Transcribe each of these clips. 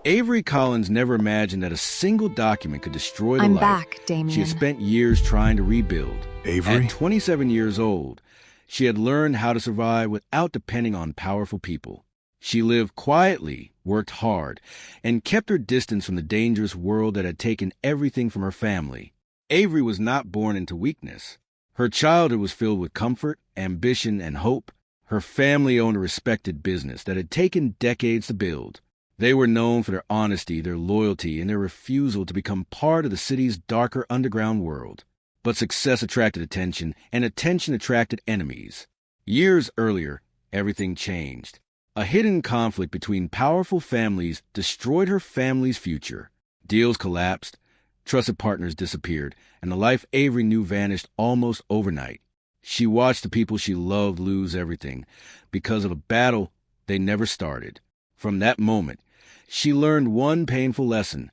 Avery Collins never imagined that a single document could destroy the I'm life back, she had Damien. spent years trying to rebuild. Avery? At 27 years old, she had learned how to survive without depending on powerful people. She lived quietly, worked hard, and kept her distance from the dangerous world that had taken everything from her family. Avery was not born into weakness. Her childhood was filled with comfort, ambition, and hope. Her family owned a respected business that had taken decades to build. They were known for their honesty, their loyalty, and their refusal to become part of the city's darker underground world. But success attracted attention, and attention attracted enemies. Years earlier, everything changed. A hidden conflict between powerful families destroyed her family's future. Deals collapsed, trusted partners disappeared, and the life Avery knew vanished almost overnight. She watched the people she loved lose everything because of a battle they never started. From that moment, she learned one painful lesson.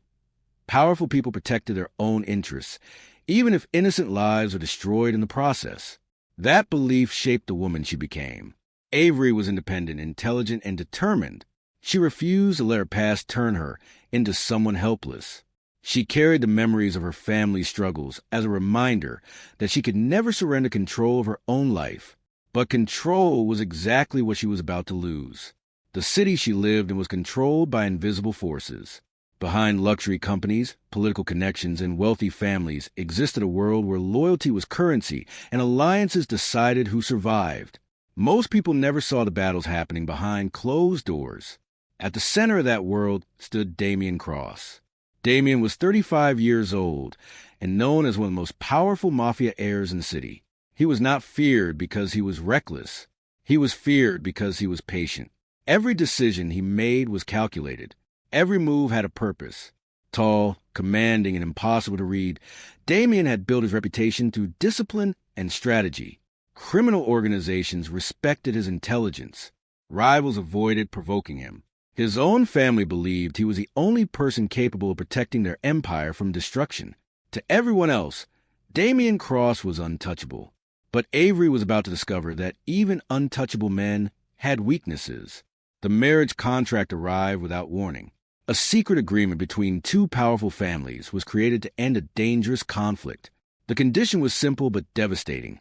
Powerful people protected their own interests, even if innocent lives were destroyed in the process. That belief shaped the woman she became. Avery was independent, intelligent, and determined. She refused to let her past turn her into someone helpless. She carried the memories of her family's struggles as a reminder that she could never surrender control of her own life. But control was exactly what she was about to lose. The city she lived in was controlled by invisible forces. Behind luxury companies, political connections, and wealthy families existed a world where loyalty was currency and alliances decided who survived. Most people never saw the battles happening behind closed doors. At the center of that world stood Damien Cross. Damien was 35 years old and known as one of the most powerful Mafia heirs in the city. He was not feared because he was reckless. He was feared because he was patient. Every decision he made was calculated. Every move had a purpose. Tall, commanding, and impossible to read, Damien had built his reputation through discipline and strategy. Criminal organizations respected his intelligence. Rivals avoided provoking him. His own family believed he was the only person capable of protecting their empire from destruction. To everyone else, Damien Cross was untouchable. But Avery was about to discover that even untouchable men had weaknesses. The marriage contract arrived without warning. A secret agreement between two powerful families was created to end a dangerous conflict. The condition was simple but devastating.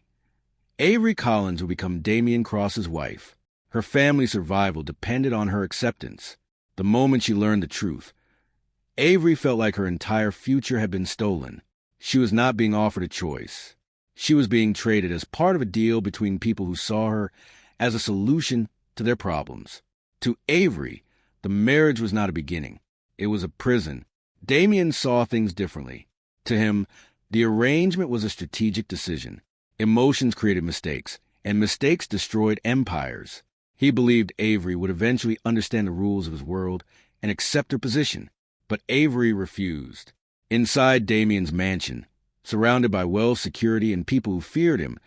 Avery Collins would become Damien Cross's wife. Her family's survival depended on her acceptance. The moment she learned the truth, Avery felt like her entire future had been stolen. She was not being offered a choice. She was being traded as part of a deal between people who saw her as a solution to their problems. To Avery, the marriage was not a beginning. It was a prison. Damien saw things differently. To him, the arrangement was a strategic decision. Emotions created mistakes, and mistakes destroyed empires. He believed Avery would eventually understand the rules of his world and accept her position. But Avery refused. Inside Damien's mansion, surrounded by wealth, security, and people who feared him,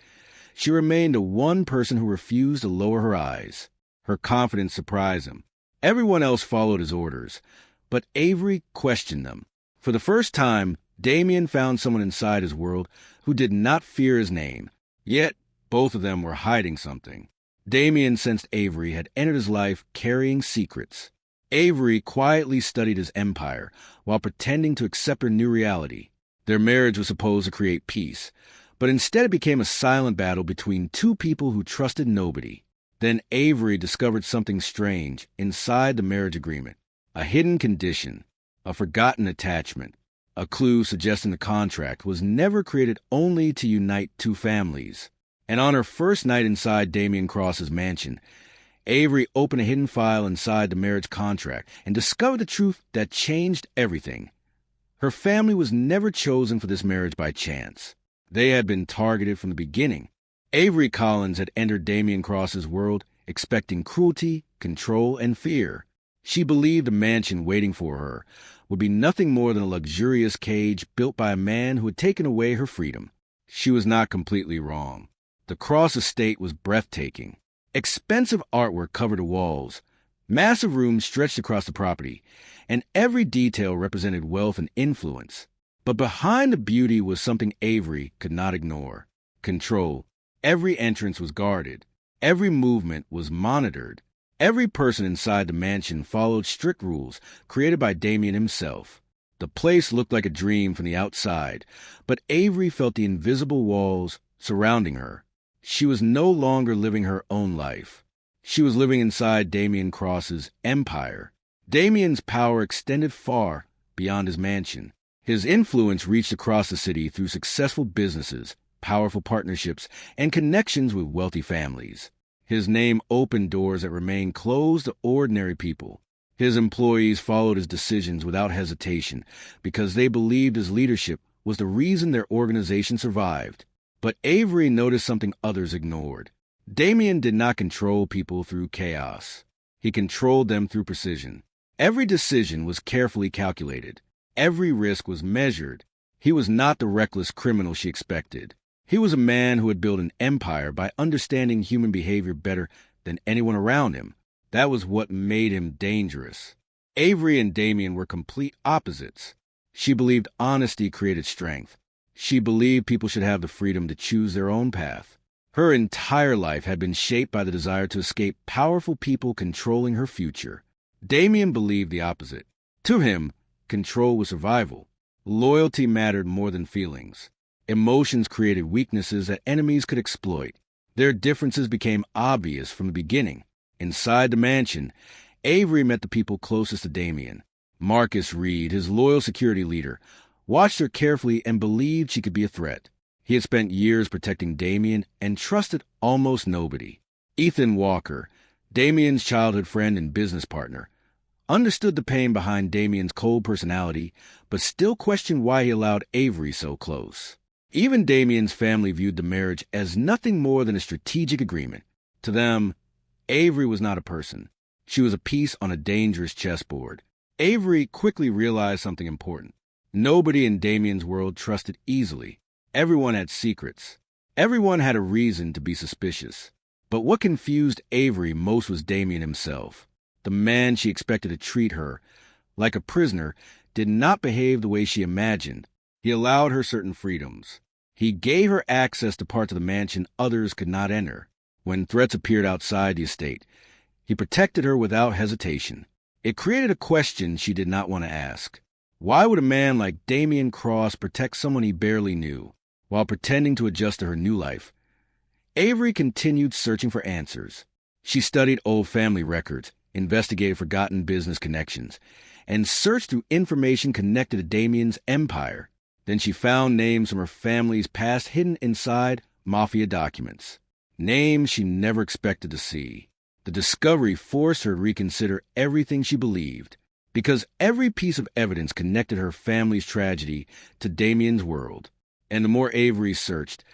she remained the one person who refused to lower her eyes. Her confidence surprised him. Everyone else followed his orders, but Avery questioned them. For the first time, Damien found someone inside his world who did not fear his name. Yet, both of them were hiding something. Damien sensed Avery had entered his life carrying secrets. Avery quietly studied his empire while pretending to accept her new reality. Their marriage was supposed to create peace, but instead it became a silent battle between two people who trusted nobody. Then Avery discovered something strange inside the marriage agreement. A hidden condition, a forgotten attachment, a clue suggesting the contract was never created only to unite two families. And on her first night inside Damien Cross's mansion, Avery opened a hidden file inside the marriage contract and discovered the truth that changed everything. Her family was never chosen for this marriage by chance. They had been targeted from the beginning. Avery Collins had entered Damien Cross's world expecting cruelty, control, and fear. She believed the mansion waiting for her would be nothing more than a luxurious cage built by a man who had taken away her freedom. She was not completely wrong. The Cross estate was breathtaking. Expensive artwork covered the walls. Massive rooms stretched across the property, and every detail represented wealth and influence. But behind the beauty was something Avery could not ignore: control. Every entrance was guarded. Every movement was monitored. Every person inside the mansion followed strict rules created by Damien himself. The place looked like a dream from the outside, but Avery felt the invisible walls surrounding her. She was no longer living her own life. She was living inside Damien Cross's empire. Damien's power extended far beyond his mansion. His influence reached across the city through successful businesses, powerful partnerships, and connections with wealthy families. His name opened doors that remained closed to ordinary people. His employees followed his decisions without hesitation because they believed his leadership was the reason their organization survived. But Avery noticed something others ignored. Damien did not control people through chaos. He controlled them through precision. Every decision was carefully calculated. Every risk was measured. He was not the reckless criminal she expected. He was a man who had built an empire by understanding human behavior better than anyone around him. That was what made him dangerous. Avery and Damien were complete opposites. She believed honesty created strength. She believed people should have the freedom to choose their own path. Her entire life had been shaped by the desire to escape powerful people controlling her future. Damien believed the opposite. To him, control was survival. Loyalty mattered more than feelings. Emotions created weaknesses that enemies could exploit. Their differences became obvious from the beginning. Inside the mansion, Avery met the people closest to Damien. Marcus Reed, his loyal security leader, watched her carefully and believed she could be a threat. He had spent years protecting Damien and trusted almost nobody. Ethan Walker, Damien's childhood friend and business partner, understood the pain behind Damien's cold personality, but still questioned why he allowed Avery so close. Even Damien's family viewed the marriage as nothing more than a strategic agreement. To them, Avery was not a person. She was a piece on a dangerous chessboard. Avery quickly realized something important. Nobody in Damien's world trusted easily. Everyone had secrets. Everyone had a reason to be suspicious. But what confused Avery most was Damien himself. The man she expected to treat her like a prisoner did not behave the way she imagined. He allowed her certain freedoms. He gave her access to parts of the mansion others could not enter. When threats appeared outside the estate, he protected her without hesitation. It created a question she did not want to ask. Why would a man like Damien Cross protect someone he barely knew, while pretending to adjust to her new life? Avery continued searching for answers. She studied old family records, investigated forgotten business connections, and searched through information connected to Damien's empire. Then she found names from her family's past hidden inside Mafia documents. Names she never expected to see. The discovery forced her to reconsider everything she believed, because every piece of evidence connected her family's tragedy to Damien's world. And the more Avery searched,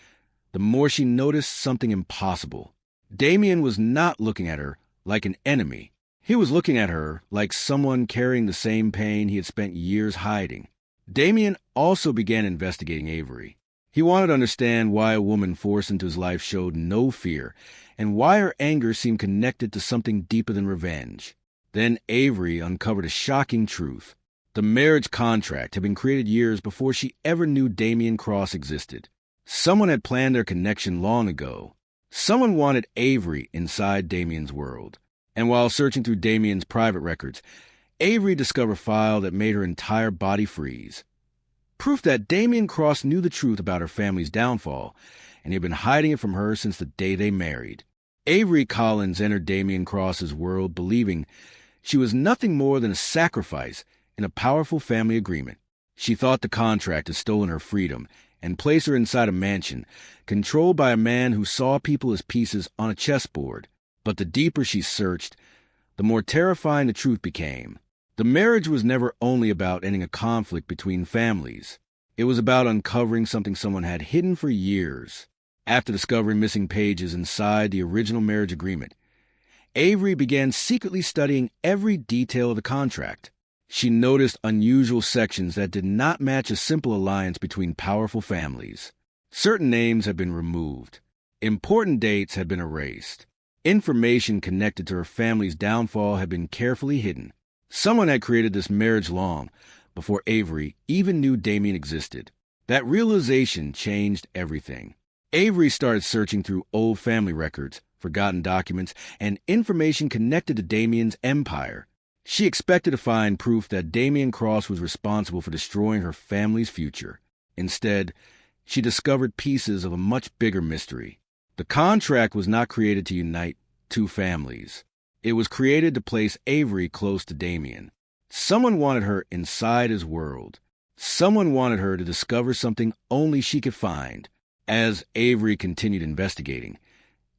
the more she noticed something impossible. Damien was not looking at her like an enemy. He was looking at her like someone carrying the same pain he had spent years hiding. Damien also began investigating Avery. He wanted to understand why a woman forced into his life showed no fear, and why her anger seemed connected to something deeper than revenge. Then Avery uncovered a shocking truth. The marriage contract had been created years before she ever knew Damien Cross existed. Someone had planned their connection long ago. Someone wanted Avery inside Damien's world. And while searching through Damien's private records, Avery discovered a file that made her entire body freeze. Proof that Damien Cross knew the truth about her family's downfall, and he had been hiding it from her since the day they married. Avery Collins entered Damien Cross's world believing she was nothing more than a sacrifice in a powerful family agreement. She thought the contract had stolen her freedom and placed her inside a mansion, controlled by a man who saw people as pieces on a chessboard. But the deeper she searched, the more terrifying the truth became. The marriage was never only about ending a conflict between families. It was about uncovering something someone had hidden for years. After discovering missing pages inside the original marriage agreement, Avery began secretly studying every detail of the contract. She noticed unusual sections that did not match a simple alliance between powerful families. Certain names had been removed. Important dates had been erased. Information connected to her family's downfall had been carefully hidden. Someone had created this marriage long before Avery even knew Damien existed. That realization changed everything. Avery started searching through old family records, forgotten documents, and information connected to Damien's empire. She expected to find proof that Damien Cross was responsible for destroying her family's future. Instead, she discovered pieces of a much bigger mystery. The contract was not created to unite two families. It was created to place Avery close to Damien. Someone wanted her inside his world. Someone wanted her to discover something only she could find. As Avery continued investigating,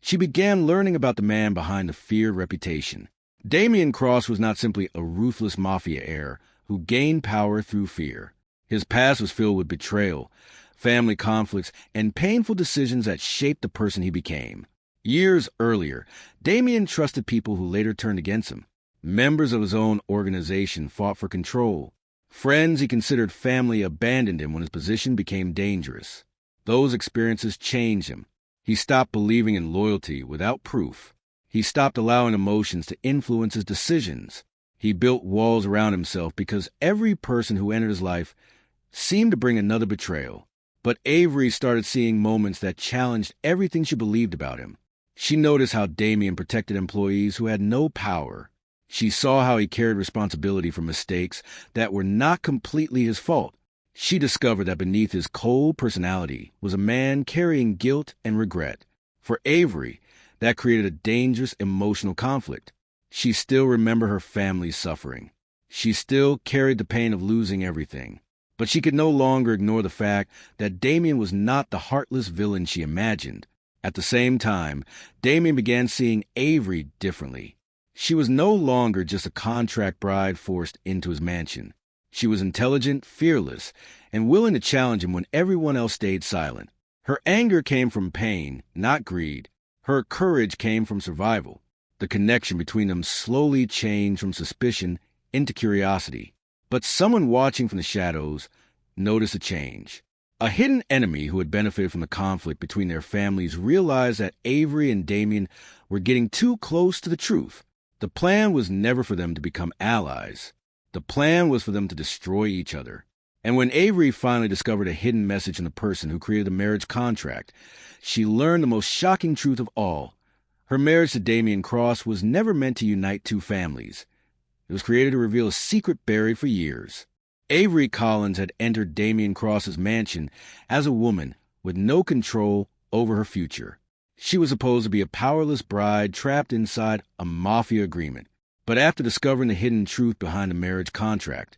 she began learning about the man behind the feared reputation. Damien Cross was not simply a ruthless Mafia heir who gained power through fear. His past was filled with betrayal, family conflicts, and painful decisions that shaped the person he became. Years earlier, Damien trusted people who later turned against him. Members of his own organization fought for control. Friends he considered family abandoned him when his position became dangerous. Those experiences changed him. He stopped believing in loyalty without proof. He stopped allowing emotions to influence his decisions. He built walls around himself because every person who entered his life seemed to bring another betrayal. But Avery started seeing moments that challenged everything she believed about him. She noticed how Damien protected employees who had no power. She saw how he carried responsibility for mistakes that were not completely his fault. She discovered that beneath his cold personality was a man carrying guilt and regret. For Avery, that created a dangerous emotional conflict. She still remembered her family's suffering. She still carried the pain of losing everything. But she could no longer ignore the fact that Damien was not the heartless villain she imagined. At the same time, Damien began seeing Avery differently. She was no longer just a contract bride forced into his mansion. She was intelligent, fearless, and willing to challenge him when everyone else stayed silent. Her anger came from pain, not greed. Her courage came from survival. The connection between them slowly changed from suspicion into curiosity. But someone watching from the shadows noticed a change. A hidden enemy who had benefited from the conflict between their families realized that Avery and Damien were getting too close to the truth. The plan was never for them to become allies. The plan was for them to destroy each other. And when Avery finally discovered a hidden message in the person who created the marriage contract, she learned the most shocking truth of all. Her marriage to Damien Cross was never meant to unite two families. It was created to reveal a secret buried for years. Avery Collins had entered Damien Cross's mansion as a woman with no control over her future. She was supposed to be a powerless bride trapped inside a Mafia agreement. But after discovering the hidden truth behind the marriage contract,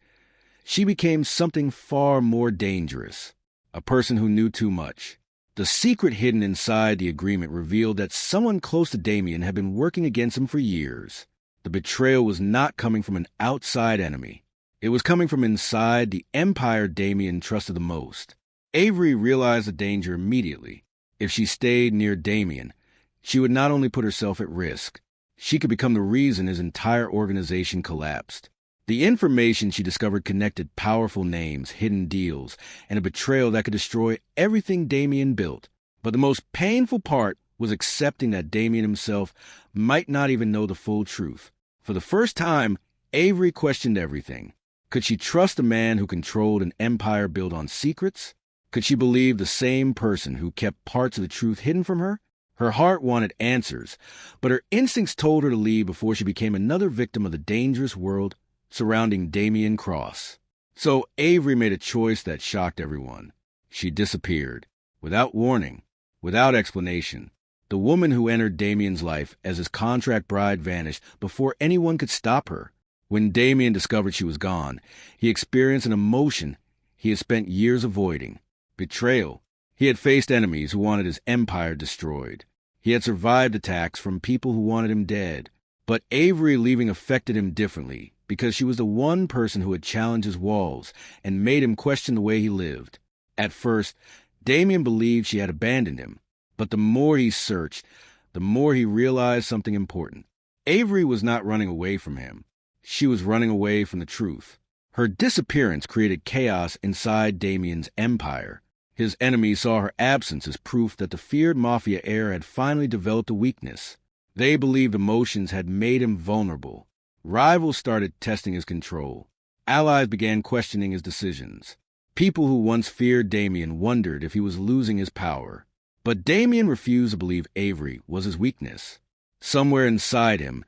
she became something far more dangerous, a person who knew too much. The secret hidden inside the agreement revealed that someone close to Damien had been working against him for years. The betrayal was not coming from an outside enemy. It was coming from inside the empire Damien trusted the most. Avery realized the danger immediately. If she stayed near Damien, she would not only put herself at risk, she could become the reason his entire organization collapsed. The information she discovered connected powerful names, hidden deals, and a betrayal that could destroy everything Damien built. But the most painful part was accepting that Damien himself might not even know the full truth. For the first time, Avery questioned everything. Could she trust a man who controlled an empire built on secrets? Could she believe the same person who kept parts of the truth hidden from her? Her heart wanted answers, but her instincts told her to leave before she became another victim of the dangerous world surrounding Damien Cross. So Avery made a choice that shocked everyone. She disappeared, without warning, without explanation. The woman who entered Damien's life as his contract bride vanished before anyone could stop her. When Damien discovered she was gone, he experienced an emotion he had spent years avoiding: betrayal. He had faced enemies who wanted his empire destroyed. He had survived attacks from people who wanted him dead. But Avery leaving affected him differently because she was the one person who had challenged his walls and made him question the way he lived. At first, Damien believed she had abandoned him, but the more he searched, the more he realized something important. Avery was not running away from him. She was running away from the truth. Her disappearance created chaos inside Damien's empire. His enemies saw her absence as proof that the feared Mafia heir had finally developed a weakness. They believed emotions had made him vulnerable. Rivals started testing his control. Allies began questioning his decisions. People who once feared Damien wondered if he was losing his power. But Damien refused to believe Avery was his weakness. Somewhere inside him,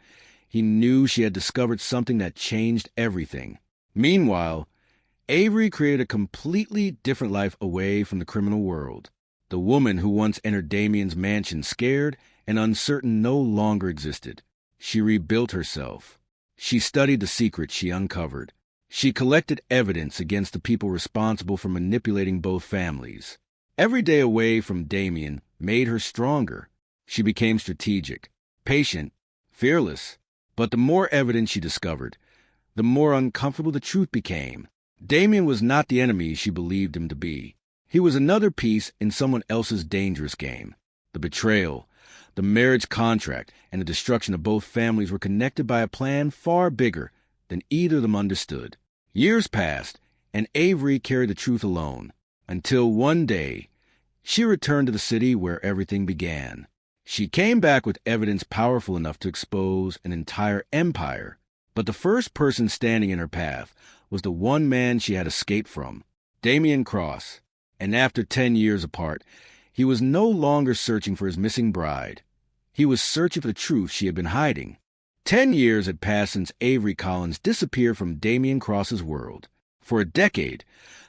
he knew she had discovered something that changed everything. Meanwhile, Avery created a completely different life away from the criminal world. The woman who once entered Damien's mansion scared and uncertain no longer existed. She rebuilt herself. She studied the secrets she uncovered. She collected evidence against the people responsible for manipulating both families. Every day away from Damien made her stronger. She became strategic, patient, fearless. But the more evidence she discovered, the more uncomfortable the truth became. Damien was not the enemy she believed him to be. He was another piece in someone else's dangerous game. The betrayal, the marriage contract, and the destruction of both families were connected by a plan far bigger than either of them understood. Years passed, and Avery carried the truth alone, until one day, she returned to the city where everything began. She came back with evidence powerful enough to expose an entire empire, but the first person standing in her path was the one man she had escaped from, Damien Cross. And after 10 years apart, he was no longer searching for his missing bride. He was searching for the truth she had been hiding. 10 years had passed since Avery Collins disappeared from Damien Cross's world. For a decade,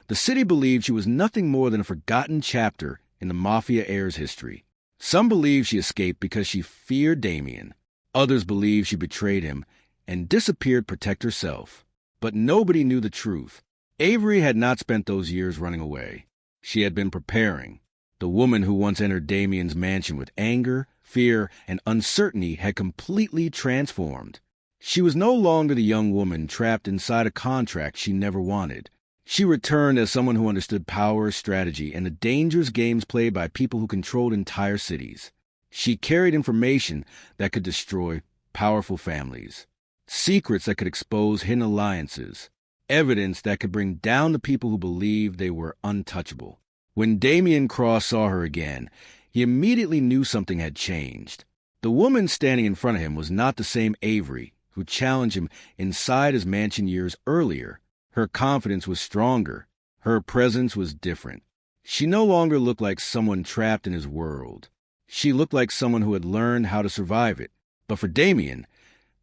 the city believed she was nothing more than a forgotten chapter in the Mafia heir's history. Some believed she escaped because she feared Damien. Others believed she betrayed him and disappeared to protect herself. But nobody knew the truth. Avery had not spent those years running away. She had been preparing. The woman who once entered Damien's mansion with anger, fear, and uncertainty had completely transformed. She was no longer the young woman trapped inside a contract she never wanted. She returned as someone who understood power, strategy, and the dangerous games played by people who controlled entire cities. She carried information that could destroy powerful families, secrets that could expose hidden alliances, evidence that could bring down the people who believed they were untouchable. When Damien Cross saw her again, he immediately knew something had changed. The woman standing in front of him was not the same Avery who challenged him inside his mansion years earlier. Her confidence was stronger. Her presence was different. She no longer looked like someone trapped in his world. She looked like someone who had learned how to survive it. But for Damien,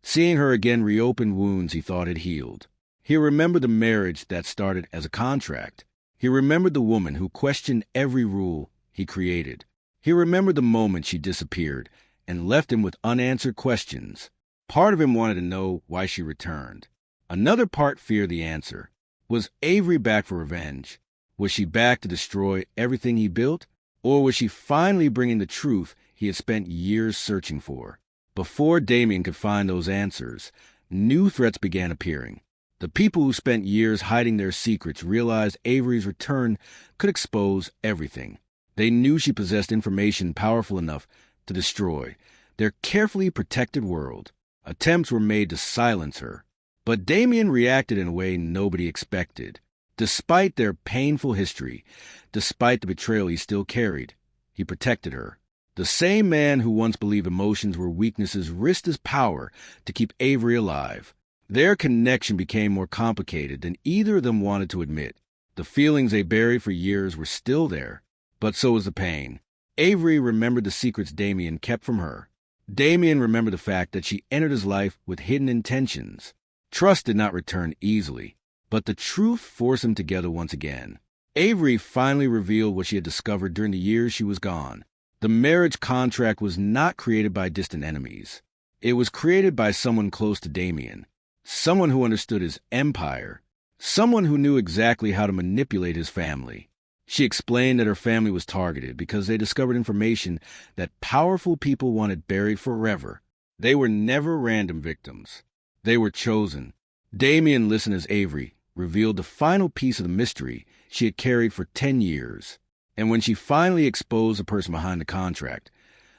seeing her again reopened wounds he thought had healed. He remembered the marriage that started as a contract. He remembered the woman who questioned every rule he created. He remembered the moment she disappeared and left him with unanswered questions. Part of him wanted to know why she returned. Another part feared the answer. Was Avery back for revenge? Was she back to destroy everything he built? Or was she finally bringing the truth he had spent years searching for? Before Damien could find those answers, new threats began appearing. The people who spent years hiding their secrets realized Avery's return could expose everything. They knew she possessed information powerful enough to destroy their carefully protected world. Attempts were made to silence her. But Damien reacted in a way nobody expected. Despite their painful history, despite the betrayal he still carried, he protected her. The same man who once believed emotions were weaknesses risked his power to keep Avery alive. Their connection became more complicated than either of them wanted to admit. The feelings they buried for years were still there, but so was the pain. Avery remembered the secrets Damien kept from her. Damien remembered the fact that she entered his life with hidden intentions. Trust did not return easily, but the truth forced them together once again. Avery finally revealed what she had discovered during the years she was gone. The marriage contract was not created by distant enemies. It was created by someone close to Damien, someone who understood his empire, someone who knew exactly how to manipulate his family. She explained that her family was targeted because they discovered information that powerful people wanted buried forever. They were never random victims. They were chosen. Damien listened as Avery revealed the final piece of the mystery she had carried for 10 years. And when she finally exposed the person behind the contract,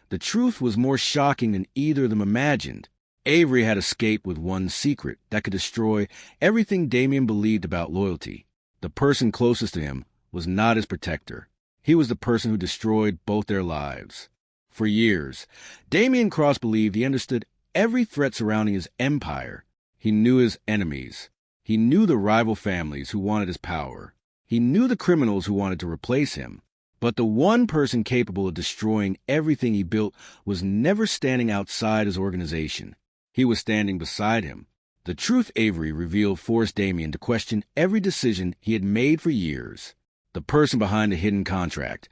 the truth was more shocking than either of them imagined. Avery had escaped with one secret that could destroy everything Damien believed about loyalty. The person closest to him was not his protector. He was the person who destroyed both their lives. For years, Damien Cross believed he understood every threat surrounding his empire. He knew his enemies. He knew the rival families who wanted his power. He knew the criminals who wanted to replace him. But the one person capable of destroying everything he built was never standing outside his organization. He was standing beside him. The truth Avery revealed forced Damien to question every decision he had made for years. The person behind the hidden contract,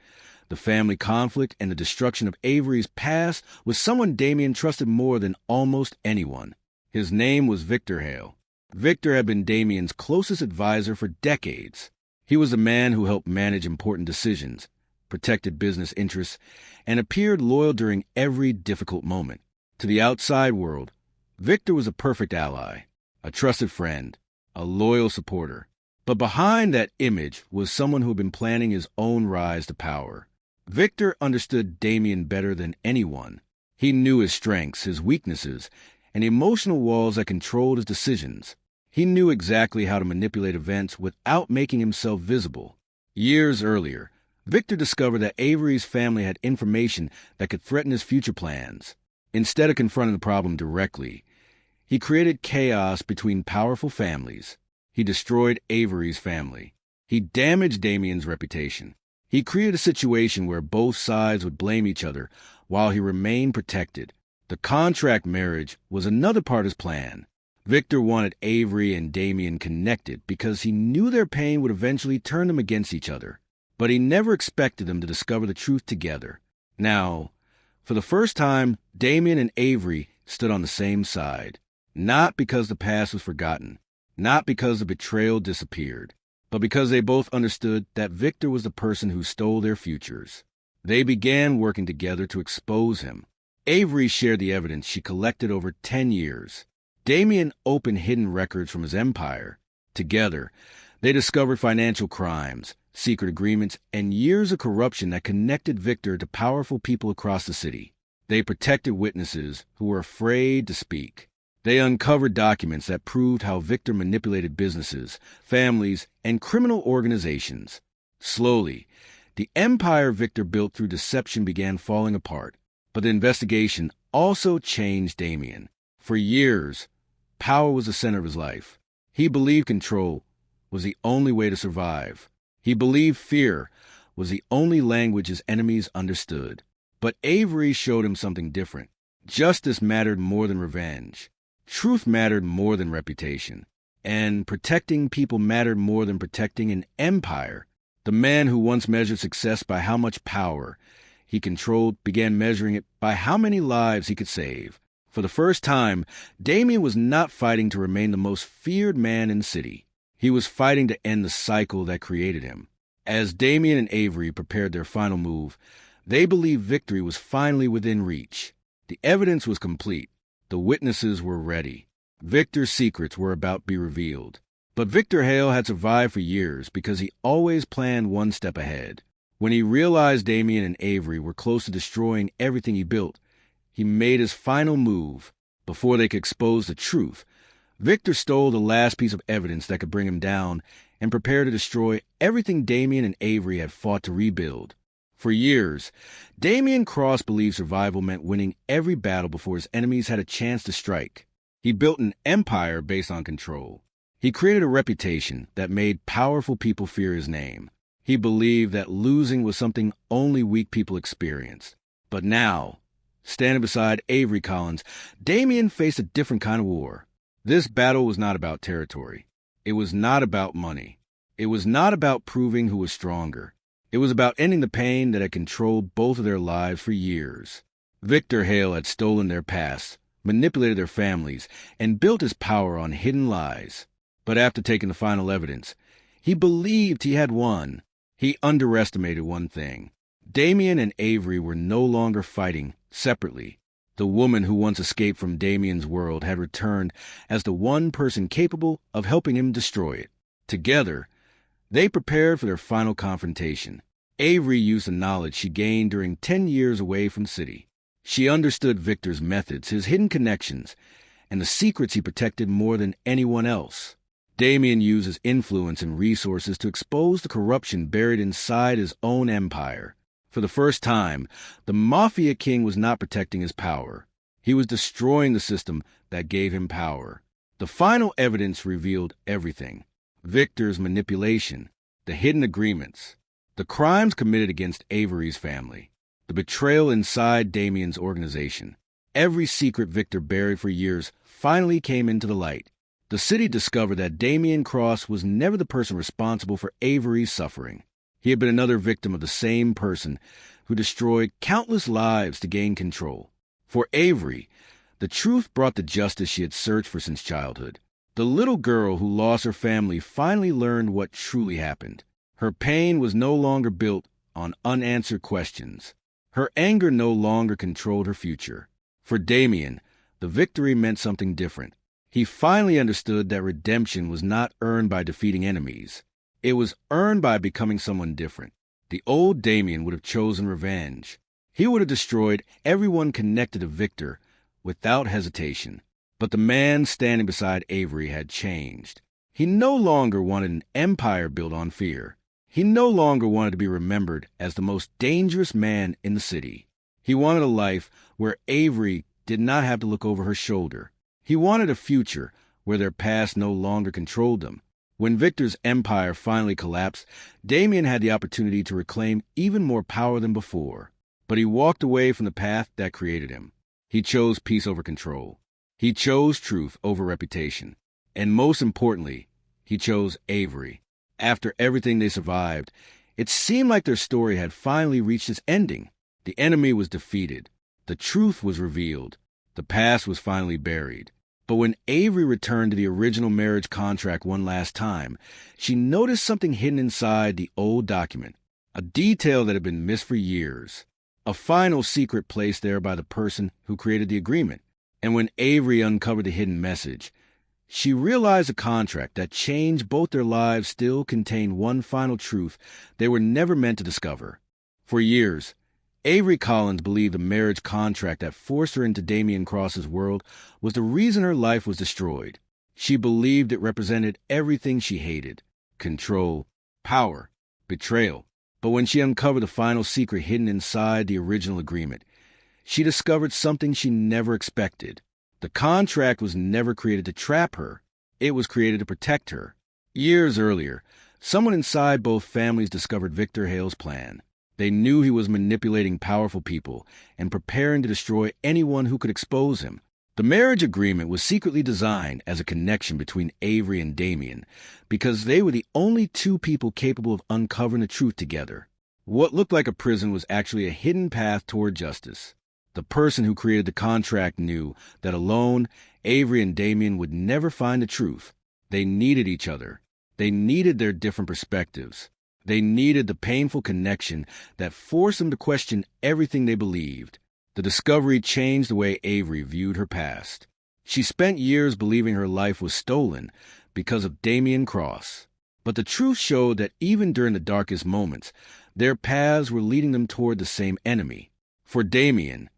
the family conflict, and the destruction of Avery's past was someone Damien trusted more than almost anyone. His name was Victor Hale. Victor had been Damien's closest advisor for decades. He was the man who helped manage important decisions, protected business interests, and appeared loyal during every difficult moment. To the outside world, Victor was a perfect ally, a trusted friend, a loyal supporter. But behind that image was someone who had been planning his own rise to power. Victor understood Damien better than anyone. He knew his strengths, his weaknesses, and the emotional walls that controlled his decisions. He knew exactly how to manipulate events without making himself visible. Years earlier, Victor discovered that Avery's family had information that could threaten his future plans. Instead of confronting the problem directly, he created chaos between powerful families. He destroyed Avery's family. He damaged Damien's reputation. He created a situation where both sides would blame each other while he remained protected. The contract marriage was another part of his plan. Victor wanted Avery and Damien connected because he knew their pain would eventually turn them against each other. But he never expected them to discover the truth together. Now, for the first time, Damien and Avery stood on the same side. Not because the past was forgotten, not because the betrayal disappeared, but because they both understood that Victor was the person who stole their futures. They began working together to expose him. Avery shared the evidence she collected over 10 years. Damien opened hidden records from his empire. Together, they discovered financial crimes, secret agreements, and years of corruption that connected Victor to powerful people across the city. They protected witnesses who were afraid to speak. They uncovered documents that proved how Victor manipulated businesses, families, and criminal organizations. Slowly, the empire Victor built through deception began falling apart. But the investigation also changed Damien. For years, power was the center of his life. He believed control was the only way to survive. He believed fear was the only language his enemies understood. But Avery showed him something different. Justice mattered more than revenge. Truth mattered more than reputation. And protecting people mattered more than protecting an empire. The man who once measured success by how much power he controlled began measuring it by how many lives he could save. For the first time, Damien was not fighting to remain the most feared man in the city. He was fighting to end the cycle that created him. As Damien and Avery prepared their final move, they believed victory was finally within reach. The evidence was complete. The witnesses were ready. Victor's secrets were about to be revealed. But Victor Hale had survived for years because he always planned one step ahead. When he realized Damien and Avery were close to destroying everything he built, he made his final move. Before they could expose the truth, Victor stole the last piece of evidence that could bring him down and prepared to destroy everything Damien and Avery had fought to rebuild. For years, Damien Cross believed survival meant winning every battle before his enemies had a chance to strike. He built an empire based on control. He created a reputation that made powerful people fear his name. He believed that losing was something only weak people experienced. But now, standing beside Avery Collins, Damien faced a different kind of war. This battle was not about territory. It was not about money. It was not about proving who was stronger. It was about ending the pain that had controlled both of their lives for years. Victor Hale had stolen their past, manipulated their families, and built his power on hidden lies. But after taking the final evidence, he believed he had won. He underestimated one thing. Damien and Avery were no longer fighting separately. The woman who once escaped from Damien's world had returned as the one person capable of helping him destroy it. Together, they prepared for their final confrontation. Avery used the knowledge she gained during 10 years away from the city. She understood Victor's methods, his hidden connections, and the secrets he protected more than anyone else. Damien used his influence and resources to expose the corruption buried inside his own empire. For the first time, the Mafia king was not protecting his power. He was destroying the system that gave him power. The final evidence revealed everything. Victor's manipulation, the hidden agreements, the The crimes committed against Avery's family, the betrayal inside Damien's organization, every secret Victor buried for years finally came into the light. The city discovered that Damien Cross was never the person responsible for Avery's suffering. He had been another victim of the same person who destroyed countless lives to gain control. For Avery, the truth brought the justice she had searched for since childhood. The little girl who lost her family finally learned what truly happened. Her pain was no longer built on unanswered questions. Her anger no longer controlled her future. For Damien, the victory meant something different. He finally understood that redemption was not earned by defeating enemies. It was earned by becoming someone different. The old Damien would have chosen revenge. He would have destroyed everyone connected to Victor without hesitation. But the man standing beside Avery had changed. He no longer wanted an empire built on fear. He no longer wanted to be remembered as the most dangerous man in the city. He wanted a life where Avery did not have to look over her shoulder. He wanted a future where their past no longer controlled them. When Victor's empire finally collapsed, Damien had the opportunity to reclaim even more power than before. But he walked away from the path that created him. He chose peace over control. He chose truth over reputation. And most importantly, he chose Avery. After everything they survived, it seemed like their story had finally reached its ending. The enemy was defeated. The truth was revealed. The past was finally buried. But when Avery returned to the original marriage contract one last time, she noticed something hidden inside the old document, a detail that had been missed for years, a final secret placed there by the person who created the agreement. And when Avery uncovered the hidden message, she realized the contract that changed both their lives still contained one final truth they were never meant to discover. For years, Avery Collins believed the marriage contract that forced her into Damien Cross's world was the reason her life was destroyed. She believed it represented everything she hated: control, power, betrayal. But when she uncovered the final secret hidden inside the original agreement, she discovered something she never expected. The contract was never created to trap her. It was created to protect her. Years earlier, someone inside both families discovered Victor Hale's plan. They knew he was manipulating powerful people and preparing to destroy anyone who could expose him. The marriage agreement was secretly designed as a connection between Avery and Damien because they were the only two people capable of uncovering the truth together. What looked like a prison was actually a hidden path toward justice. The person who created the contract knew that alone, Avery and Damien would never find the truth. They needed each other. They needed their different perspectives. They needed the painful connection that forced them to question everything they believed. The discovery changed the way Avery viewed her past. She spent years believing her life was stolen because of Damien Cross. But the truth showed that even during the darkest moments, their paths were leading them toward the same enemy. For Damien,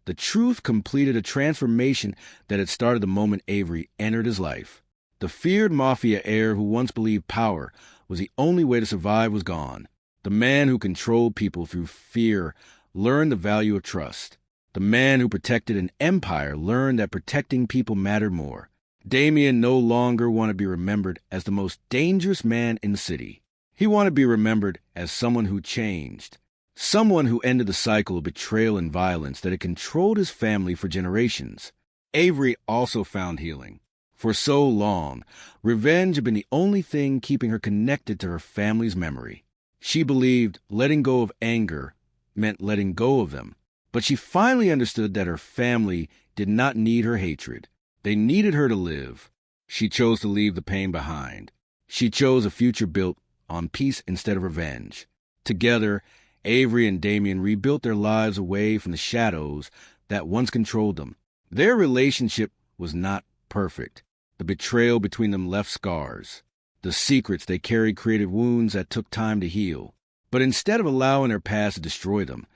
the truth completed a transformation that had started the moment Avery entered his life. The feared Mafia heir who once believed power was the only way to survive was gone. The man who controlled people through fear learned the value of trust. The man who protected an empire learned that protecting people mattered more. Damien no longer wanted to be remembered as the most dangerous man in the city. He wanted to be remembered as someone who changed. Someone who ended the cycle of betrayal and violence that had controlled his family for generations. Avery also found healing. For so long, revenge had been the only thing keeping her connected to her family's memory. She believed letting go of anger meant letting go of them. But she finally understood that her family did not need her hatred. They needed her to live. She chose to leave the pain behind. She chose a future built on peace instead of revenge. Together, Avery and Damien rebuilt their lives away from the shadows that once controlled them. Their relationship was not perfect. The betrayal between them left scars. The secrets they carried created wounds that took time to heal. But instead of allowing their past to destroy them,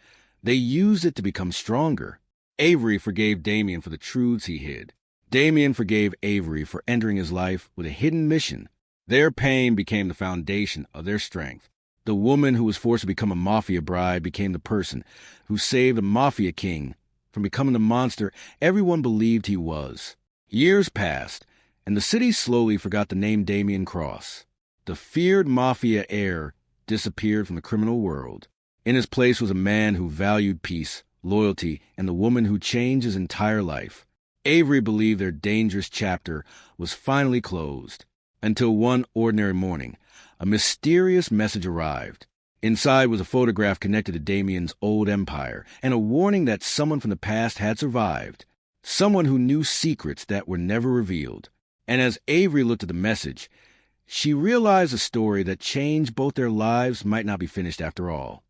they used it to become stronger. Avery forgave Damien for the truths he hid. Damien forgave Avery for entering his life with a hidden mission. Their pain became the foundation of their strength. The woman who was forced to become a Mafia bride became the person who saved the Mafia king from becoming the monster everyone believed he was. Years passed, and the city slowly forgot the name Damien Cross. The feared Mafia heir disappeared from the criminal world. In his place was a man who valued peace, loyalty, and the woman who changed his entire life. Avery believed their dangerous chapter was finally closed, until one ordinary morning, a mysterious message arrived. Inside was a photograph connected to Damien's old empire, and a warning that someone from the past had survived, someone who knew secrets that were never revealed. And as Avery looked at the message, she realized a story that changed both their lives might not be finished after all.